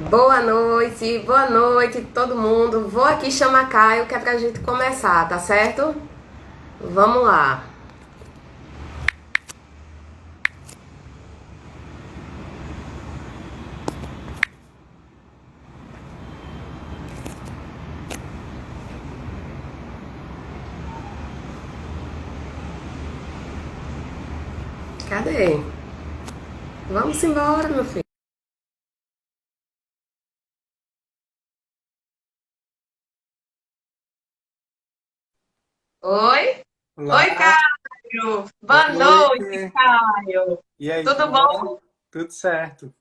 Boa noite todo mundo. Vou aqui chamar Caio que é pra gente começar, tá certo? Vamos lá. Cadê? Vamos embora, meu filho. Oi? Oi, Olá, Caio! boa Boa noite, noite. Caio! E aí, Tudo tudo bom? bom? Tudo certo.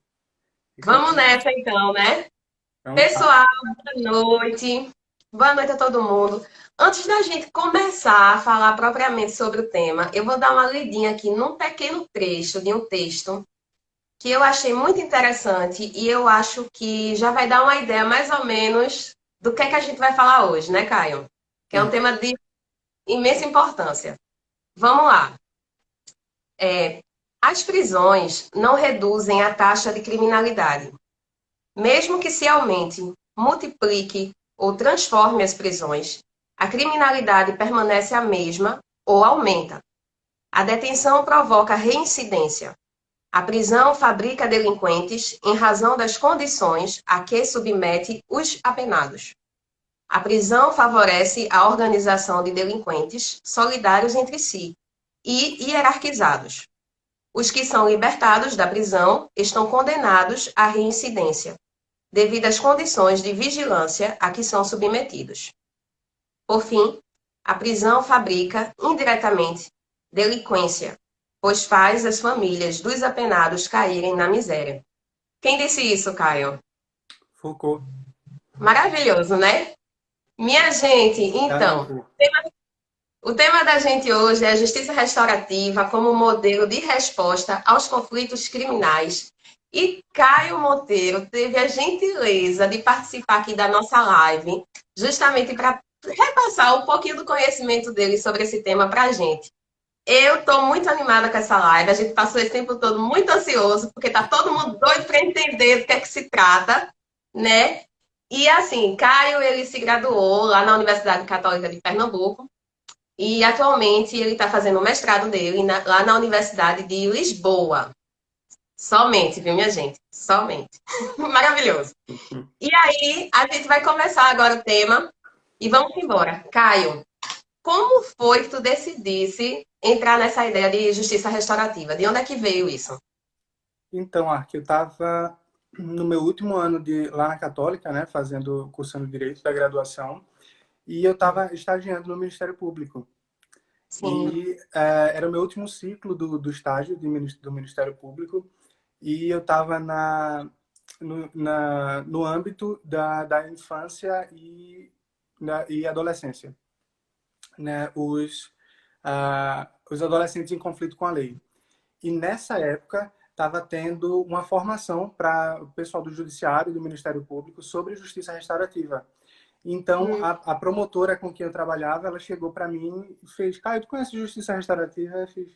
E Vamos contigo? nessa então, né? Vamos lá. Pessoal, boa noite. Boa noite a todo mundo. Antes da gente começar a falar propriamente sobre o tema, eu vou dar uma lidinha aqui num pequeno trecho de um texto que eu achei muito interessante e eu acho que já vai dar uma ideia mais ou menos do que é que a gente vai falar hoje, né, Caio? Que é um Sim. tema de imensa importância. Vamos lá. As prisões não reduzem a taxa de criminalidade. Mesmo que se aumente, multiplique ou transforme as prisões, a criminalidade permanece a mesma ou aumenta. A detenção provoca reincidência. A prisão fabrica delinquentes em razão das condições a que submete os apenados. A prisão favorece a organização de delinquentes solidários entre si e hierarquizados. Os que são libertados da prisão estão condenados à reincidência, devido às condições de vigilância a que são submetidos. Por fim, a prisão fabrica, indiretamente, delinquência, pois faz as famílias dos apenados caírem na miséria. Quem disse isso, Caio? Foucault. Maravilhoso, né? Minha gente, Tá no então, cu. o tema da gente hoje é a justiça restaurativa como modelo de resposta aos conflitos criminais. E Caio Monteiro teve a gentileza de participar aqui da nossa live, justamente para repassar um pouquinho do conhecimento dele sobre esse tema para a gente. Eu estou muito animada com essa live, a gente passou esse tempo todo muito ansioso, porque está todo mundo doido para entender do que é que se trata, né? E assim, Caio, ele se graduou lá na Universidade Católica de Pernambuco, e atualmente ele está fazendo o mestrado dele lá na Universidade de Lisboa. Somente, viu, minha gente? Somente. Maravilhoso. E aí, a gente vai começar agora o tema e vamos embora. Caio, como foi que tu decidisse entrar nessa ideia de justiça restaurativa? De onde é que veio isso? Então, Ark, eu estava no meu último ano lá na Católica, né, cursando Direito da graduação, e eu estava estagiando no Ministério Público. Sim. E era o meu último ciclo do estágio do Ministério Público, e eu estava no âmbito da infância e adolescência, né, os adolescentes em conflito com a lei. E nessa época estava tendo uma formação para o pessoal do Judiciário e do Ministério Público sobre justiça restaurativa. Então, Hum. a promotora com quem eu trabalhava, ela chegou para mim e fez: Caio, tu conhece justiça restaurativa? Eu fiz: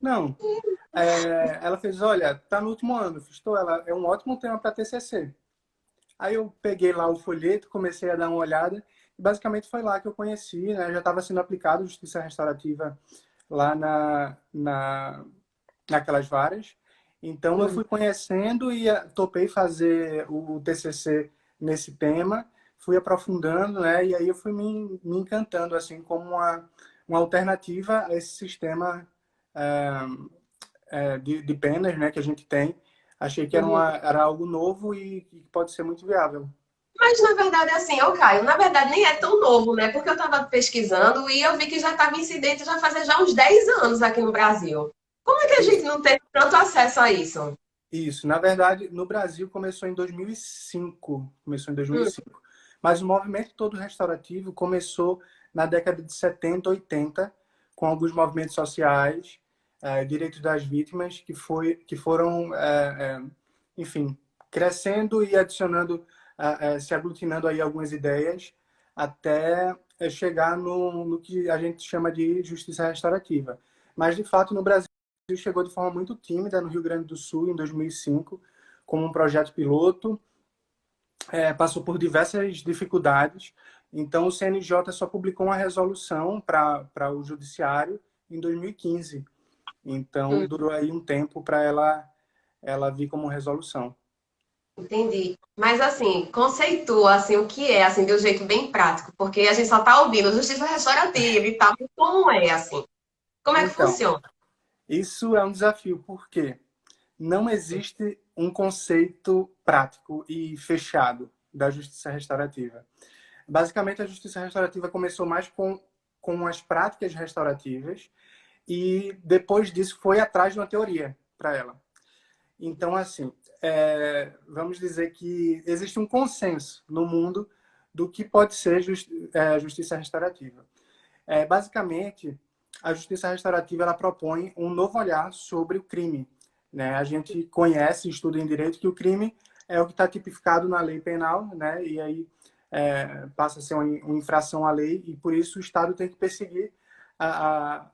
não. Ela fez: olha, tá no último ano. Eu fiz: tô, ela é um ótimo tema para TCC. Aí eu peguei lá o folheto, comecei a dar uma olhada, e basicamente foi lá que eu conheci, né? Já estava sendo aplicado justiça restaurativa lá naquelas varas. Então eu Hum. fui conhecendo e topei fazer o TCC nesse tema, fui aprofundando, né? E aí eu fui me encantando assim como uma alternativa a esse sistema de penas, né, que a gente tem. Achei que Uhum. era algo novo e que pode ser muito viável. Mas na verdade, assim, ô Caio, na verdade nem é tão novo, né? Porque eu estava pesquisando e eu vi que já estava incidente já fazia já uns 10 anos aqui no Brasil. Como é que a gente Isso. não teve tanto acesso a isso? Isso. Na verdade, no Brasil começou em 2005. Começou em Hum. 2005. Mas o movimento todo restaurativo começou na década de 70, 80, com alguns movimentos sociais, direitos das vítimas, que foram, enfim, crescendo e adicionando, se aglutinando aí algumas ideias, até chegar no que a gente chama de justiça restaurativa. Mas, de fato, no Brasil, chegou de forma muito tímida no Rio Grande do Sul, em 2005, como um projeto piloto. passou por diversas dificuldades. Então, o CNJ só publicou uma resolução para o judiciário em 2015. Então, Hum, durou aí um tempo para ela vir como resolução. entendi. Mas assim, conceitua assim o que é assim de um jeito bem prático, porque a gente só tá ouvindo justiça restaurativa e tal, mas como é assim? Como é que Então, funciona? isso é um desafio, porque não existe um conceito prático e fechado da justiça restaurativa. Basicamente, a justiça restaurativa começou mais com as práticas restaurativas e depois disso foi atrás de uma teoria para ela. Então, assim, vamos dizer que existe um consenso no mundo do que pode ser justiça restaurativa. Basicamente, a justiça restaurativa ela propõe um novo olhar sobre o crime. Né? A gente conhece, estuda em direito, que o crime é o que está tipificado na lei penal, né? E aí passa a ser uma infração à lei, e por isso o Estado tem que perseguir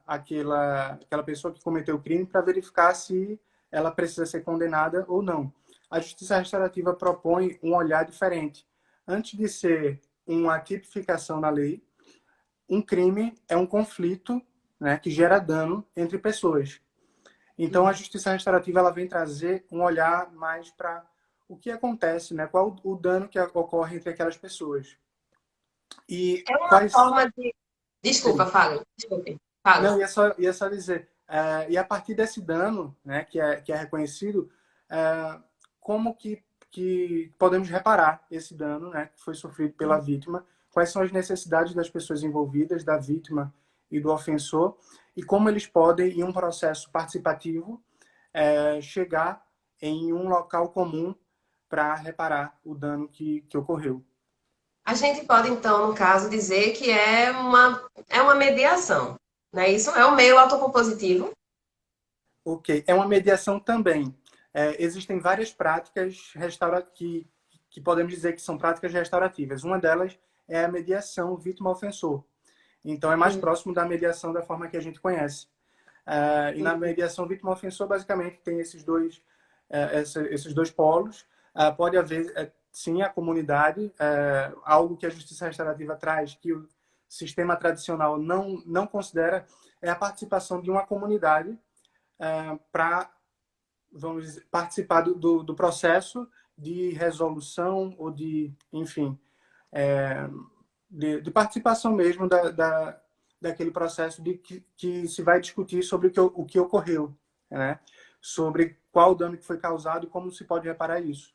aquela pessoa que cometeu o crime para verificar se ela precisa ser condenada ou não. A justiça restaurativa propõe um olhar diferente. Antes de ser uma tipificação na lei, um crime é um conflito, né, que gera dano entre pessoas. Então, a justiça restaurativa ela vem trazer um olhar mais para o que acontece, né, qual o dano que ocorre entre aquelas pessoas. E É uma quais. forma de. Desculpa, Sim. fala. Desculpe. Fala. Não, ia só dizer. E a partir desse dano, né, que é reconhecido, como que podemos reparar esse dano, né, que foi sofrido pela vítima? Quais são as necessidades das pessoas envolvidas, da vítima e do ofensor, e como eles podem, em um processo participativo, chegar em um local comum para reparar o dano que ocorreu. A gente pode, então, no caso, dizer que é uma mediação. Né? Isso é o meio autocompositivo. Ok, é uma mediação também. Existem várias práticas que podemos dizer que são práticas restaurativas. Uma delas é a mediação vítima-ofensor. Então, é mais Hum, próximo da mediação da forma que a gente conhece. E na hum. mediação vítima-ofensor, basicamente, tem esses dois polos. Pode haver, sim, a comunidade, algo que a justiça restaurativa traz, que o sistema tradicional não considera, é a participação de uma comunidade para, vamos dizer, participar do processo de resolução ou de, enfim, é, de participação mesmo daquele processo que se vai discutir sobre o que ocorreu, né? Sobre qual o dano que foi causado e como se pode reparar isso.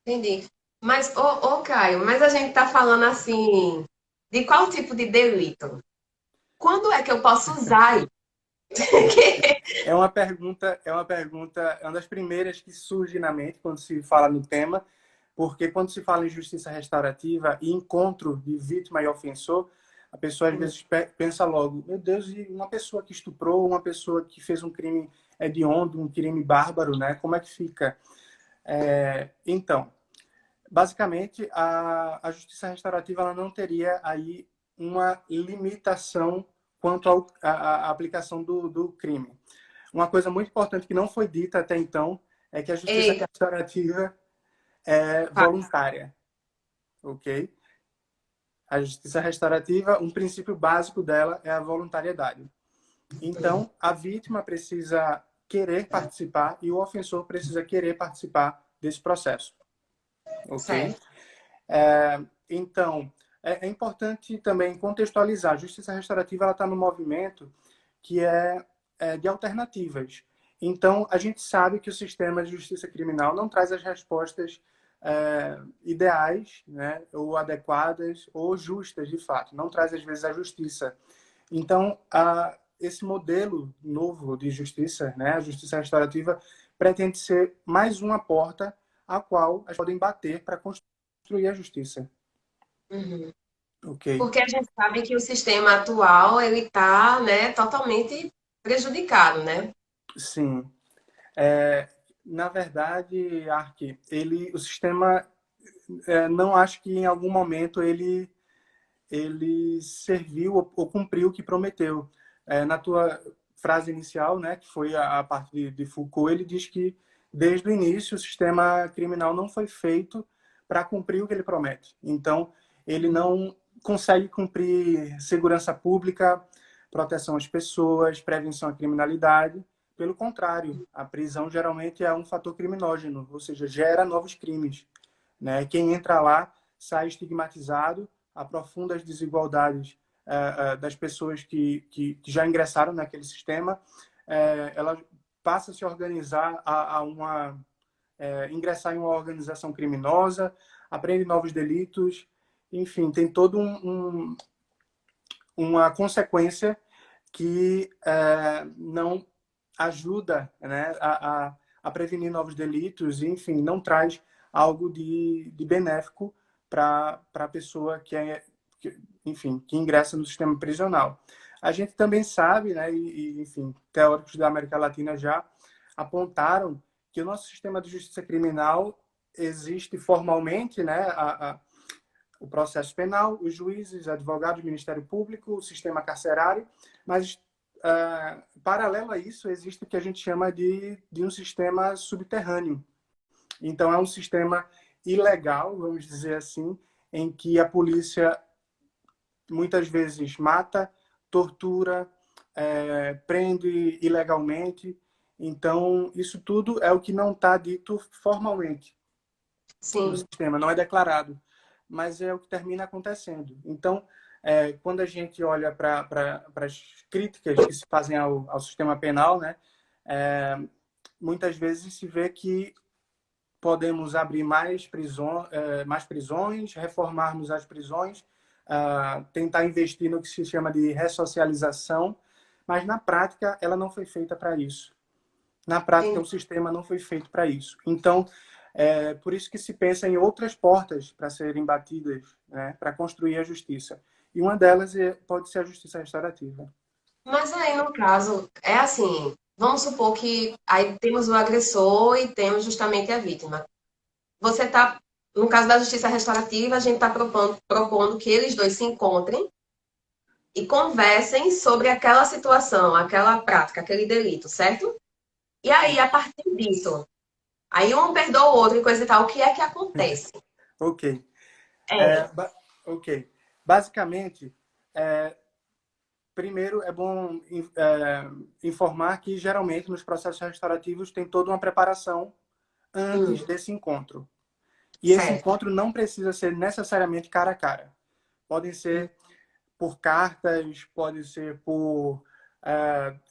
Entendi. Mas, Caio, mas a gente está falando assim, de qual tipo de delito? Quando é que eu posso usar isso? É uma das primeiras que surge na mente quando se fala no tema, porque quando se fala em justiça restaurativa e encontro de vítima e ofensor, a pessoa às vezes pensa logo, meu Deus, e uma pessoa que estuprou, uma pessoa que fez um crime hediondo, um crime bárbaro, né? Como é que fica? Então, basicamente, a justiça restaurativa ela não teria aí uma limitação quanto à aplicação do crime. Uma coisa muito importante que não foi dita até então é que a justiça Eita, restaurativa é voluntária, ok? A justiça restaurativa, um princípio básico dela é a voluntariedade. Então, a vítima precisa querer participar e o ofensor precisa querer participar desse processo, ok? certo. Então, é importante também contextualizar. A justiça restaurativa ela está no movimento que é de alternativas. Então, a gente sabe que o sistema de justiça criminal não traz as respostas ideais, né, ou adequadas, ou justas, de fato. Não traz, às vezes, a justiça. Então, esse modelo novo de justiça, né, a justiça restaurativa, pretende ser mais uma porta a qual as podem bater para construir a justiça. Uhum. Ok? Porque a gente sabe que o sistema atual ele está, né, totalmente prejudicado, né? Sim. Na verdade, Ark, o sistema, não acho que em algum momento ele serviu ou cumpriu o que prometeu. Na tua frase inicial, né, que foi a parte de Foucault, ele diz que desde o início o sistema criminal não foi feito para cumprir o que ele promete. Então, ele não consegue cumprir segurança pública, proteção às pessoas, prevenção à criminalidade. Pelo contrário, a prisão geralmente é um fator criminógeno, ou seja, gera novos crimes, né? Quem entra lá sai estigmatizado, aprofunda as desigualdades das pessoas que já ingressaram naquele sistema, ela passa a se organizar ingressar em uma organização criminosa, aprende novos delitos, enfim, tem todo uma consequência que não ajuda, né, a prevenir novos delitos, e, enfim, não traz algo de benéfico para a pessoa enfim, que ingressa no sistema prisional. A gente também sabe, né, enfim, teóricos da América Latina já apontaram que o nosso sistema de justiça criminal existe formalmente, né, o processo penal, os juízes, advogados, Ministério Público, o sistema carcerário, mas paralelo a isso existe o que a gente chama de um sistema subterrâneo. Então é um sistema ilegal, vamos dizer assim, em que a polícia muitas vezes mata, tortura, prende ilegalmente. Então, isso tudo é o que não está dito formalmente no Sim. sistema, não é declarado, mas é o que termina acontecendo. Então, quando a gente olha para as críticas que se fazem ao sistema penal, né, muitas vezes se vê que podemos abrir mais prisões, reformarmos as prisões, tentar investir no que se chama de ressocialização, mas na prática ela não foi feita para isso. Na prática, Sim. o sistema não foi feito para isso. Então, por isso que se pensa em outras portas para serem batidas, né, para construir a justiça. E uma delas pode ser a justiça restaurativa. Mas aí, no caso, é assim, vamos supor que aí temos o agressor e temos justamente a vítima. Você está, no caso da justiça restaurativa, a gente está propondo que eles dois se encontrem e conversem sobre aquela situação, aquela prática, aquele delito, certo? E aí, a partir disso, aí um perdoa o outro e coisa e tal, o que é que acontece? Ok. É, Ok. Basicamente, primeiro é bom informar que geralmente nos processos restaurativos tem toda uma preparação antes desse encontro. E esse certo, encontro não precisa ser necessariamente cara a cara. Podem ser por cartas, pode ser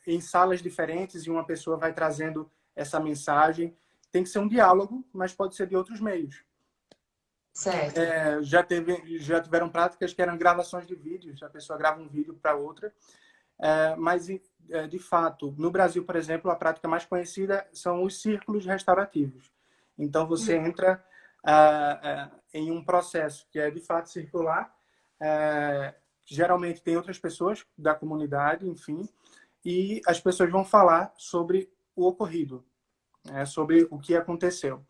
em salas diferentes e uma pessoa vai trazendo essa mensagem. Tem que ser um diálogo, mas pode ser de outros meios. certo. Já tiveram práticas que eram gravações de vídeos, a pessoa grava um vídeo para outra, mas de fato, no Brasil, por exemplo, a prática mais conhecida são os círculos restaurativos. Então você entra em um processo que é de fato circular, geralmente tem outras pessoas da comunidade, enfim, e as pessoas vão falar sobre o ocorrido, sobre o que aconteceu.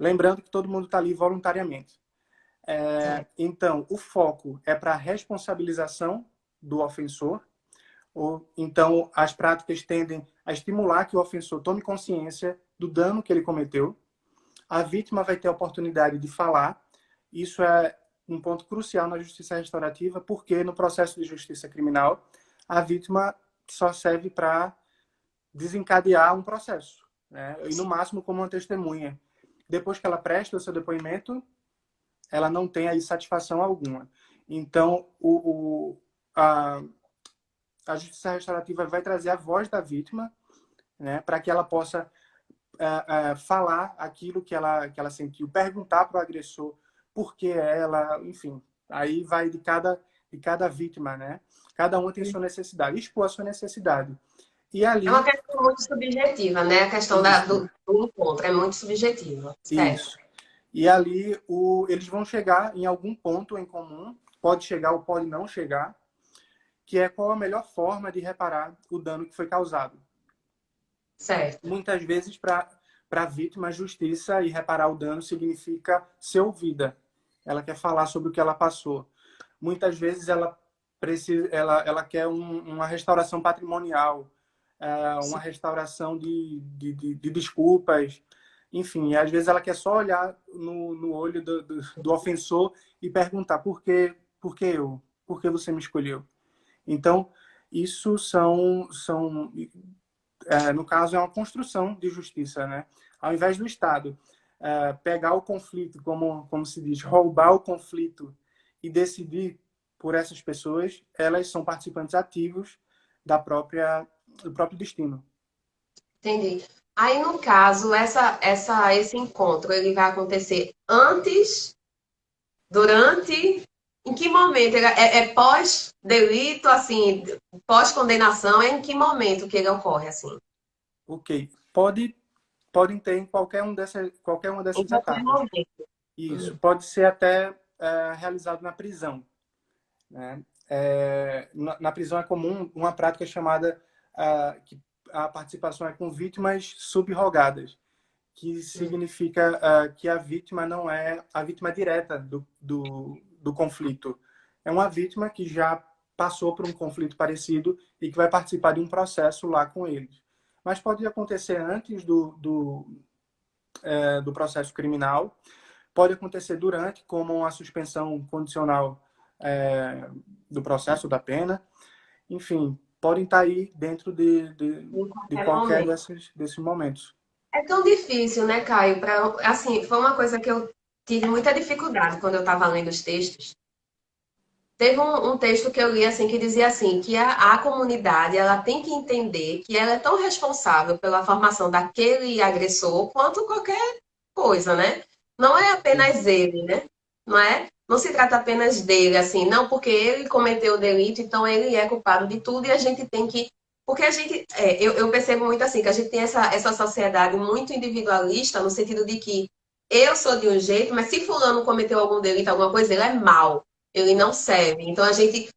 Lembrando que todo mundo está ali voluntariamente. Então, o foco é para a responsabilização do ofensor. Então, as práticas tendem a estimular que o ofensor tome consciência do dano que ele cometeu. A vítima vai ter a oportunidade de falar. Isso é um ponto crucial na justiça restaurativa, porque no processo de justiça criminal, a vítima só serve para desencadear um processo, né? E no máximo como uma testemunha. Depois que ela presta o seu depoimento, ela não tem aí satisfação alguma. Então, a justiça restaurativa vai trazer a voz da vítima, né, para que ela possa falar aquilo que ela sentiu, perguntar para o agressor por que ela, enfim, aí vai de cada vítima, né? Cada uma tem sua necessidade, expor a sua necessidade. E É uma ali, questão muito subjetiva, né? A questão isso, do encontro é muito subjetiva, certo? isso. E ali eles vão chegar em algum ponto em comum, pode chegar ou pode não chegar, que é qual a melhor forma de reparar o dano que foi causado. Certo. Muitas vezes, para a vítima, justiça e reparar o dano significa ser ouvida. Ela quer falar sobre o que ela passou. Muitas vezes ela quer uma restauração patrimonial, uma restauração de desculpas. enfim, às vezes ela quer só olhar no olho do ofensor e perguntar por que eu? Por que você me escolheu? Então, isso no caso, é uma construção de justiça, né? Ao invés do Estado pegar o conflito, como se diz, roubar o conflito e decidir por essas pessoas, elas são participantes ativos do próprio destino. Entendi. Aí, no caso, esse encontro, ele vai acontecer antes, durante, em que momento? É pós-delito, assim, pós-condenação, é em que momento que ele ocorre, assim? Ok. Podem ter em qualquer uma Em dessas qualquer etapas. momento. Isso. Pode ser até realizado na prisão, né? Na prisão é comum uma prática chamada que a participação é com vítimas subrogadas, que significa que a vítima não é a vítima direta do conflito. É uma vítima que já passou por um conflito parecido e que vai participar de um processo lá com eles. Mas pode acontecer antes do processo criminal, pode acontecer durante, como uma suspensão condicional do processo da pena. Enfim, podem estar aí dentro Em de qualquer qualquer momento. desses momentos. É tão difícil, né, Caio? Assim, foi uma coisa que eu tive muita dificuldade quando eu estava lendo os textos. Teve um texto que eu li assim que dizia assim que a comunidade ela tem que entender que ela é tão responsável pela formação daquele agressor quanto qualquer coisa, né? Não é Sim. apenas ele, né? Não é? Não se trata apenas dele, assim, não porque ele cometeu o delito, então ele é culpado de tudo e a gente tem que. Porque a gente, eu percebo muito assim, que a gente tem essa sociedade muito individualista, no sentido de que eu sou de um jeito, mas se fulano cometeu algum delito, alguma coisa, ele é mau, ele não serve. Então a gente,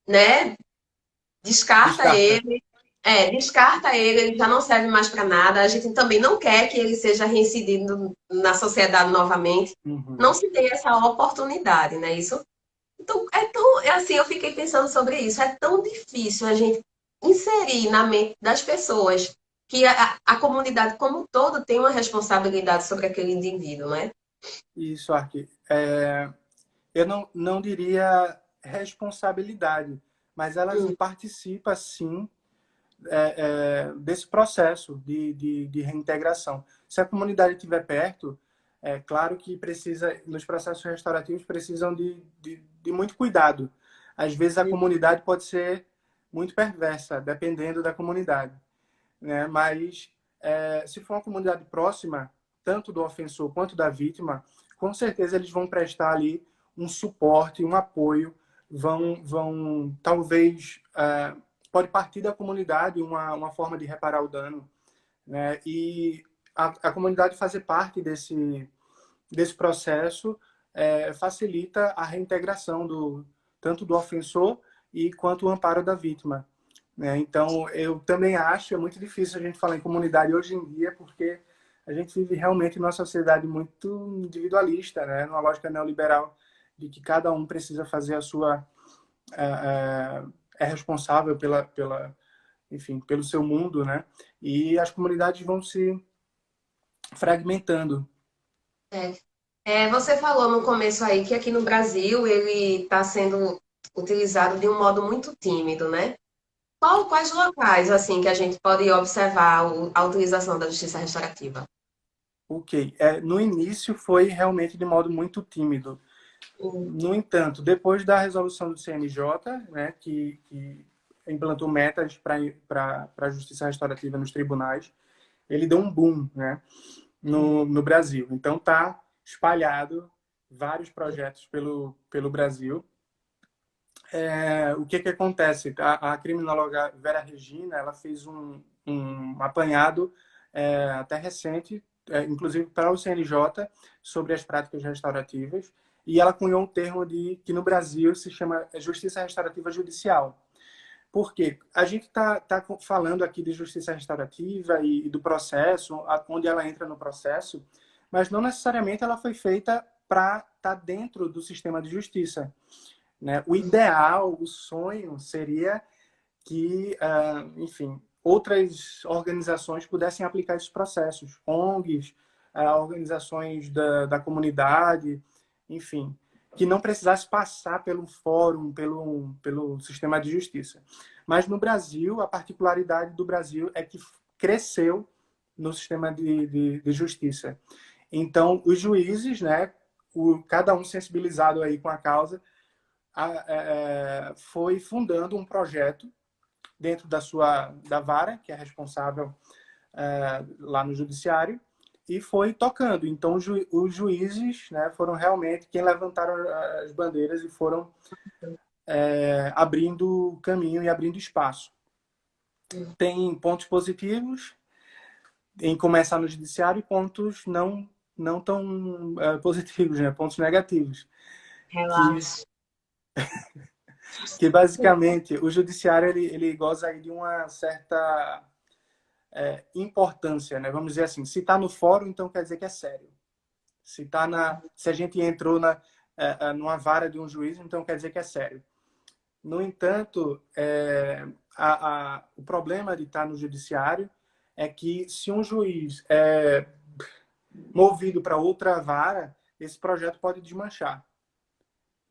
né, descarta Descarta. ele, descarta ele, ele já não serve mais para nada. A gente também não quer que ele seja reincidido na sociedade novamente. Uhum. Não se tem essa oportunidade, né? Isso. Então, assim, eu fiquei pensando sobre isso. É tão difícil a gente inserir na mente das pessoas que a comunidade como um todo tem uma responsabilidade sobre aquele indivíduo, né? Isso, Arqui. Eu não diria responsabilidade, mas elas Hum, participam, sim, desse processo de reintegração. Se a comunidade estiver perto, é claro que nos processos restaurativos precisam de muito cuidado. Às vezes a comunidade pode ser muito perversa, dependendo da comunidade, né? Mas se for uma comunidade próxima, tanto do ofensor quanto da vítima, com certeza eles vão prestar ali um suporte, um apoio, vão talvez pode partir da comunidade uma forma de reparar o dano, né? E a comunidade fazer parte desse processo facilita a reintegração tanto do ofensor e quanto o amparo da vítima, né? Então, eu também acho, é muito difícil a gente falar em comunidade hoje em dia, porque a gente vive realmente numa sociedade muito individualista, né? Numa lógica neoliberal de que cada um precisa fazer a sua... é responsável enfim, pelo seu mundo, né? E as comunidades vão se fragmentando. é. Você falou no começo aí que aqui no Brasil ele está sendo utilizado de um modo muito tímido, né? Quais locais, assim, que a gente pode observar a utilização da justiça restaurativa? Ok. No início foi realmente de modo muito tímido. Hum, No entanto, depois da resolução do CNJ, né, que implantou metas para a justiça restaurativa nos tribunais, ele deu um boom, né, no Brasil. Então, está espalhado vários projetos pelo Brasil. O que acontece? A criminóloga Vera Regina, ela fez um apanhado até recente, inclusive para o CNJ, sobre as práticas restaurativas, e ela cunhou um termo que no Brasil se chama Justiça Restaurativa Judicial. Por quê? A gente tá falando aqui de justiça restaurativa e do processo, onde ela entra no processo, mas não necessariamente ela foi feita para estar dentro do sistema de justiça, né? O ideal, o sonho seria que, enfim, outras organizações pudessem aplicar esses processos, ONGs, organizações da comunidade, enfim, que não precisasse passar pelo fórum, pelo sistema de justiça. Mas no Brasil, a particularidade do Brasil é que cresceu no sistema de justiça. Então, os juízes, né, cada um sensibilizado aí com a causa, foi fundando um projeto dentro da vara, que é responsável lá no judiciário, e foi tocando. Então, os juízes, né, foram realmente quem levantaram as bandeiras e foram abrindo caminho e abrindo espaço. Tem pontos positivos em começar no judiciário e pontos não tão positivos, né? Pontos negativos. Relatos. Que basicamente o judiciário ele goza aí de uma certa importância, né? Vamos dizer assim, se está no fórum, então quer dizer que é sério. Se a gente entrou numa vara de um juiz, então quer dizer que é sério. No entanto, o problema de estar no judiciário é que se um juiz é movido para outra vara, esse projeto pode desmanchar,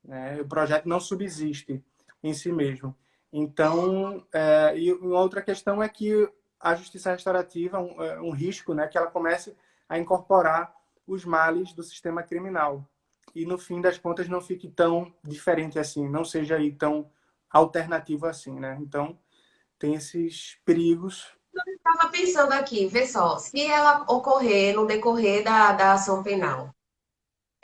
né? O projeto não subsiste em si mesmo. Então, e outra questão é que a justiça restaurativa é um risco, né, que ela comece a incorporar os males do sistema criminal e no fim das contas não fique tão diferente assim, não seja aí tão alternativo assim, né? Então tem esses perigos. Estava pensando aqui, vê só, se ela ocorrer no decorrer da ação penal,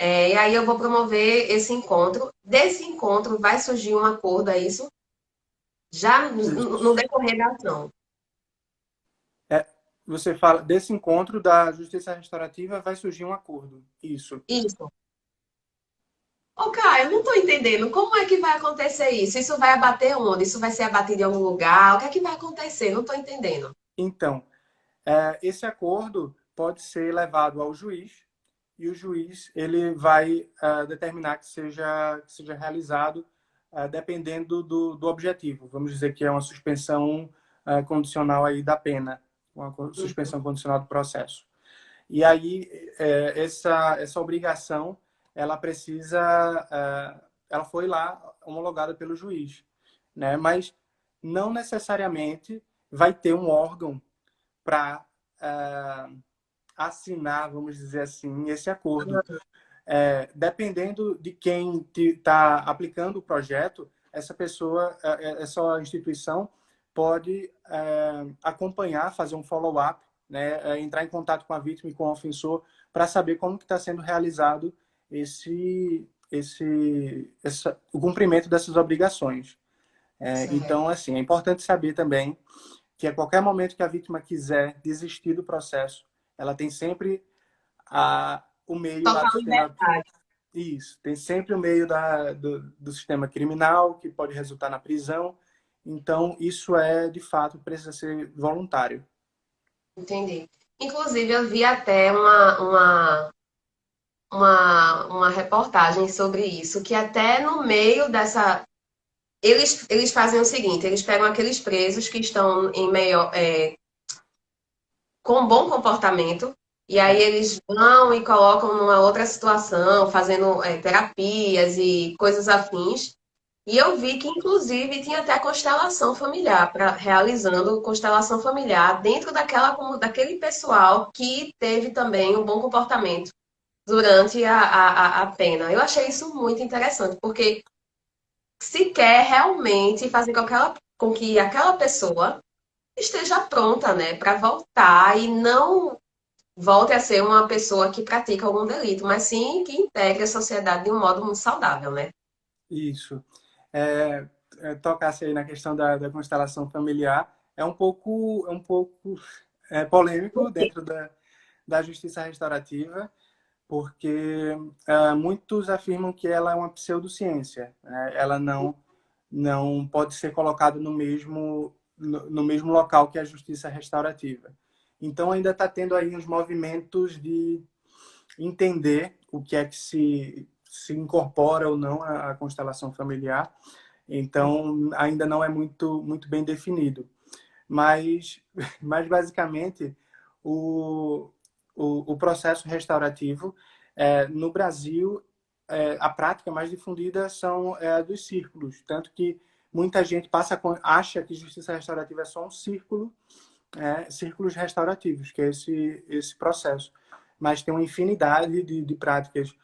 e aí eu vou promover esse encontro, desse encontro vai surgir um acordo, é isso? Já no decorrer da ação. É, você fala desse encontro da justiça restaurativa vai surgir um acordo. Isso. Isso. Ô, Caio, eu não estou entendendo. Como é que vai acontecer isso? Isso vai abater onde? Isso vai ser abatido em algum lugar? O que é que vai acontecer? Não estou entendendo. Então, esse acordo pode ser levado ao juiz e o juiz ele vai determinar que seja realizado dependendo do objetivo. Vamos dizer que é uma suspensão condicional aí da pena, uma suspensão condicional do processo. E aí essa obrigação ela precisa ela foi lá homologada pelo juiz, né? Mas não necessariamente vai ter um órgão para assinar, vamos dizer assim, esse acordo. Dependendo de quem está aplicando o projeto, essa pessoa, essa instituição pode acompanhar, fazer um follow-up, né, entrar em contato com a vítima e com o ofensor para saber como que está sendo realizado o cumprimento dessas obrigações. Então, assim, é importante saber também que a qualquer momento que a vítima quiser desistir do processo, ela tem sempre o meio lá Total do sistema. liberdade. Isso, tem sempre o meio do sistema criminal, que pode resultar na prisão. Então, isso de fato, precisa ser voluntário. Entendi. Inclusive, eu vi até uma reportagem sobre isso, que até no meio dessa. Eles fazem o seguinte: eles pegam aqueles presos que estão com bom comportamento, e aí eles vão e colocam numa outra situação, fazendo terapias e coisas afins. E eu vi que, inclusive, tinha até constelação familiar, realizando constelação familiar dentro daquele pessoal que teve também um bom comportamento durante a pena. Eu achei isso muito interessante, porque se quer realmente fazer com que aquela pessoa esteja pronta, né, para voltar e não volte a ser uma pessoa que pratica algum delito, mas sim que integre a sociedade de um modo muito saudável, né? Isso. Tocasse aí na questão da constelação familiar, é um pouco polêmico dentro da justiça restaurativa, porque muitos afirmam que ela é uma pseudociência, né? Ela não pode ser colocada no mesmo local que a justiça restaurativa. Então ainda está tendo aí uns movimentos de entender o que é que se incorpora ou não à constelação familiar. Então ainda não é muito bem definido. Mas basicamente o o processo restaurativo. No Brasil, a prática mais difundida são a dos círculos, tanto que muita gente acha que justiça restaurativa é só um círculo, círculos restaurativos, que é esse processo. Mas tem uma infinidade de práticas.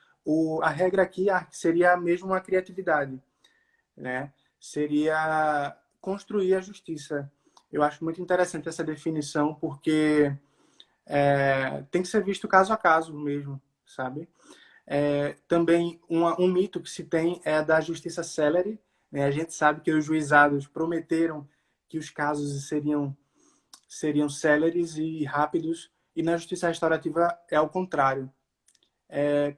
A regra aqui seria mesmo uma criatividade, né? Seria construir a justiça. Eu acho muito interessante essa definição, porque tem que ser visto caso a caso mesmo, sabe? Também um mito que se tem é da justiça célere, né? A gente sabe que os juizados prometeram que os casos seriam céleres e rápidos, e na justiça restaurativa é ao contrário.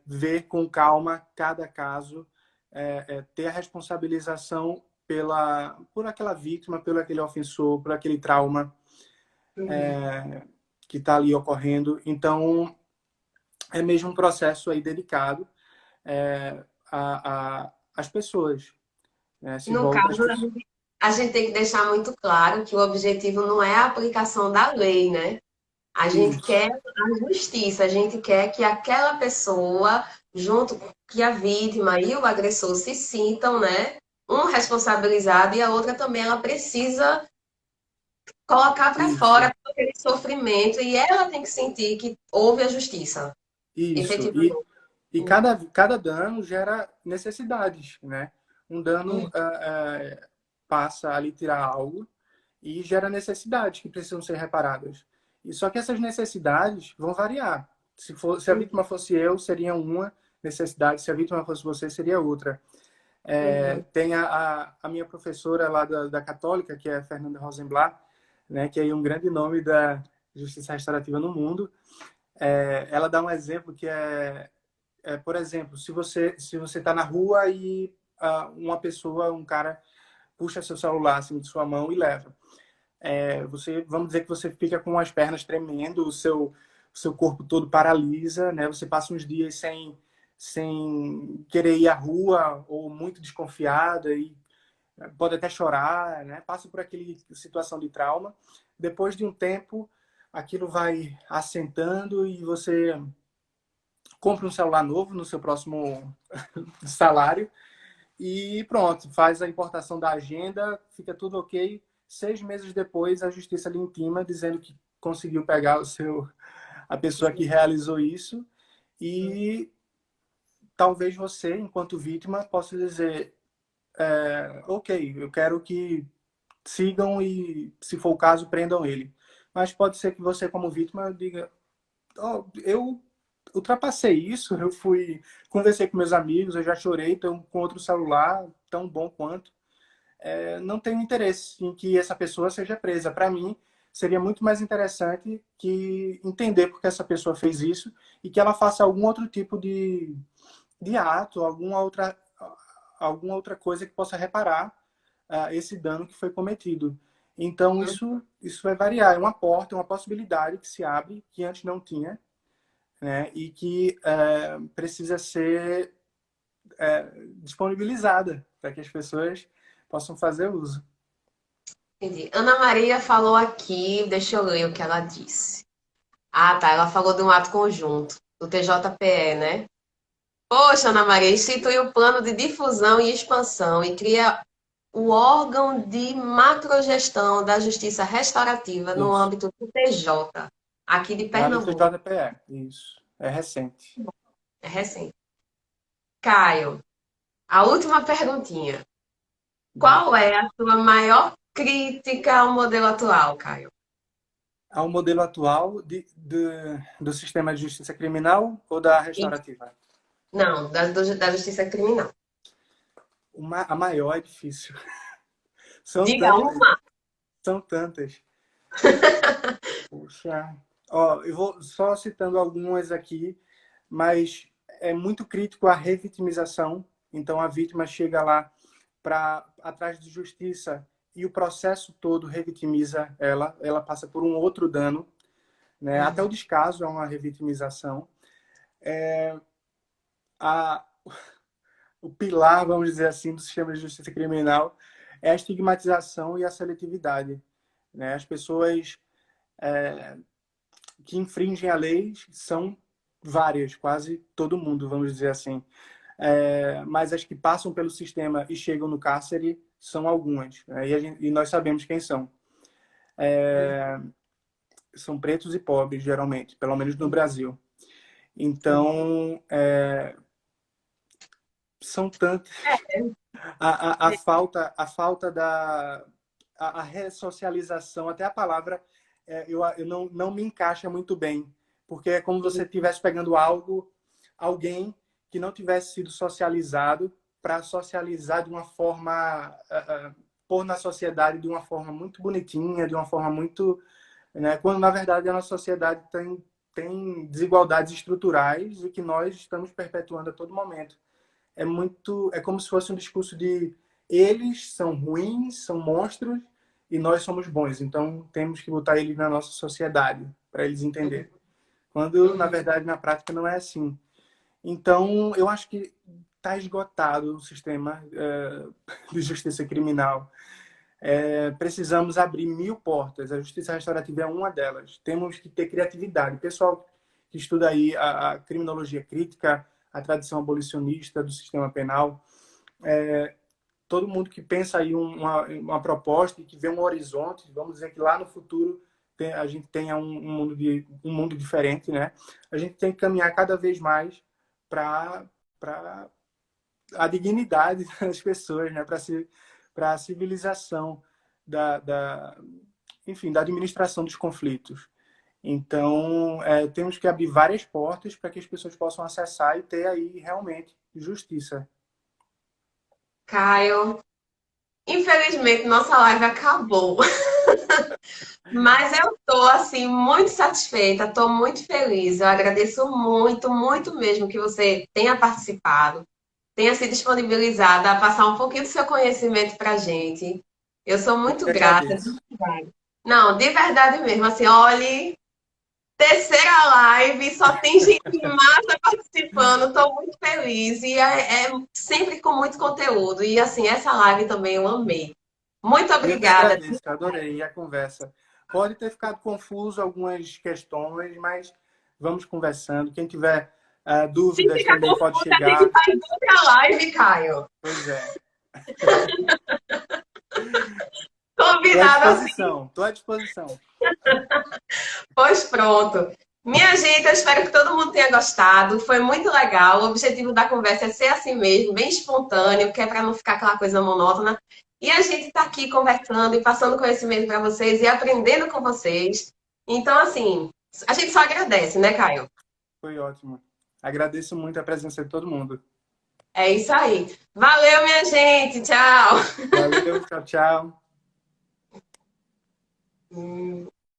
Ver com calma cada caso, ter a responsabilização por aquela vítima, pelo aquele ofensor, por aquele trauma que está ali ocorrendo. Então, é mesmo um processo aí delicado às pessoas. Né? Se No volta às caso, pessoas. a gente tem que deixar muito claro que o objetivo não é a aplicação da lei, né? A gente Isso, quer a justiça, a gente quer que aquela pessoa, junto que a vítima e o agressor se sintam, né? Um responsabilizado e a outra também, ela precisa colocar para isso, fora aquele sofrimento e ela tem que sentir que houve a justiça, isso. efetivamente. E cada dano gera necessidades, né? Um dano passa a lhe tirar algo e gera necessidades que precisam ser reparadas. E só que essas necessidades vão variar. Se a vítima fosse eu, seria uma necessidade. Se a vítima fosse você, seria outra. Uhum. Tem a minha professora lá da Católica, que é a Fernanda Rosenblatt, né, que é um grande nome da justiça restaurativa no mundo. Ela dá um exemplo que por exemplo, se você está na rua e uma pessoa, um cara, puxa seu celular assim de sua mão e leva. Vamos dizer que você fica com as pernas tremendo, o seu corpo todo paralisa, né? Você passa uns dias sem querer ir à rua ou muito desconfiada e pode até chorar, né? Passa por aquela situação de trauma. Depois de um tempo, aquilo vai assentando e você compra um celular novo no seu próximo salário e pronto, faz a importação da agenda, fica tudo ok. 6 meses depois, a justiça lhe intima dizendo que conseguiu pegar a pessoa que realizou isso e talvez você, enquanto vítima, possa dizer ok, eu quero que sigam e, se for o caso, prendam ele. Mas pode ser que você, como vítima, diga oh, eu ultrapassei isso, conversei com meus amigos, eu já chorei, estou com outro celular tão bom quanto. Não tenho interesse em que essa pessoa seja presa. Para mim, seria muito mais interessante que entender por que essa pessoa fez isso e que ela faça algum outro tipo de ato, alguma outra coisa que possa reparar esse dano que foi cometido. Então, isso vai variar. É uma porta, uma possibilidade que se abre, que antes não tinha, né? E que precisa ser disponibilizada para que as pessoas possam fazer uso. Entendi. Ana Maria falou aqui, deixa eu ler o que ela disse. Ah, tá. Ela falou de um ato conjunto, do TJPE, né? Poxa, Ana Maria, institui o plano de difusão e expansão e cria o órgão de macrogestão da justiça restaurativa no Isso. âmbito do TJ, aqui de Lá do Pernambuco. TJPE. Isso. É recente. É recente. Caio, a última perguntinha. Qual Diga. é a sua maior crítica ao modelo atual, Caio? Ao modelo atual do sistema de justiça criminal ou da restaurativa? Não, da justiça criminal. A maior é difícil. São Diga tantas. uma. São tantas. Puxa. Ó, eu vou só citando algumas aqui, mas é muito crítico a revitimização. Então, a vítima chega lá atrás de justiça e o processo todo revitimiza ela passa por um outro dano, né? Até o descaso é uma revitimização. A, o pilar, vamos dizer assim, do sistema de justiça criminal é a estigmatização e a seletividade, né? As pessoas que infringem a lei são várias, quase todo mundo, vamos dizer assim. Mas as que passam pelo sistema e chegam no cárcere são algumas, né? E nós sabemos quem são. São pretos e pobres, geralmente, pelo menos no Brasil. Então, são tantas. A falta da a ressocialização, até a palavra, eu não me encaixa muito bem, porque é como se você estivesse pegando alguém que não tivesse sido socializado para socializar de uma forma, pôr na sociedade de uma forma muito bonitinha, de uma forma muito, né, quando na verdade a nossa sociedade tem desigualdades estruturais e que nós estamos perpetuando a todo momento. É como se fosse um discurso de eles são ruins, são monstros e nós somos bons. Então temos que botar eles na nossa sociedade para eles entenderem. Quando na verdade na prática não é assim. Então eu acho que está esgotado o sistema de justiça criminal. Precisamos abrir 1000 portas. A justiça restaurativa é uma delas. Temos que ter criatividade. O pessoal que estuda aí a criminologia crítica, a tradição abolicionista do sistema penal, todo mundo que pensa aí uma proposta e que vê um horizonte, vamos dizer que lá no futuro a gente tenha um mundo diferente, né? A gente tem que caminhar cada vez mais para a dignidade das pessoas, né? Para a civilização enfim, da administração dos conflitos. Então, temos que abrir várias portas para que as pessoas possam acessar e ter aí realmente justiça. Caio, infelizmente nossa live acabou. Mas eu tô assim muito satisfeita, tô muito feliz. Eu agradeço muito, muito mesmo que você tenha participado, tenha se disponibilizado a passar um pouquinho do seu conhecimento pra gente. Eu sou Eu muito que grata, de agradeço. verdade. Não, de verdade mesmo. Assim, olhe, terceira live, só tem gente massa participando, tô muito feliz. E é sempre com muito conteúdo. E assim, essa live também eu amei. Muito Eu que obrigada. agradeço, adorei a conversa. Pode ter ficado confuso algumas questões, mas vamos conversando. Quem tiver Se dúvidas ficar também pode confuso, a gente chegar. faz outra live, Caio. Pois é. Estou à Combinado assim. disposição, estou à disposição. Pois pronto. Minha gente, eu espero que todo mundo tenha gostado. Foi muito legal. O objetivo da conversa é ser assim mesmo, bem espontâneo, que é para não ficar aquela coisa monótona. E a gente está aqui conversando e passando conhecimento para vocês e aprendendo com vocês. Então, assim, a gente só agradece, né, Caio? Foi ótimo. Agradeço muito a presença de todo mundo. É isso aí. Valeu, minha gente. Tchau. Valeu, tchau, tchau.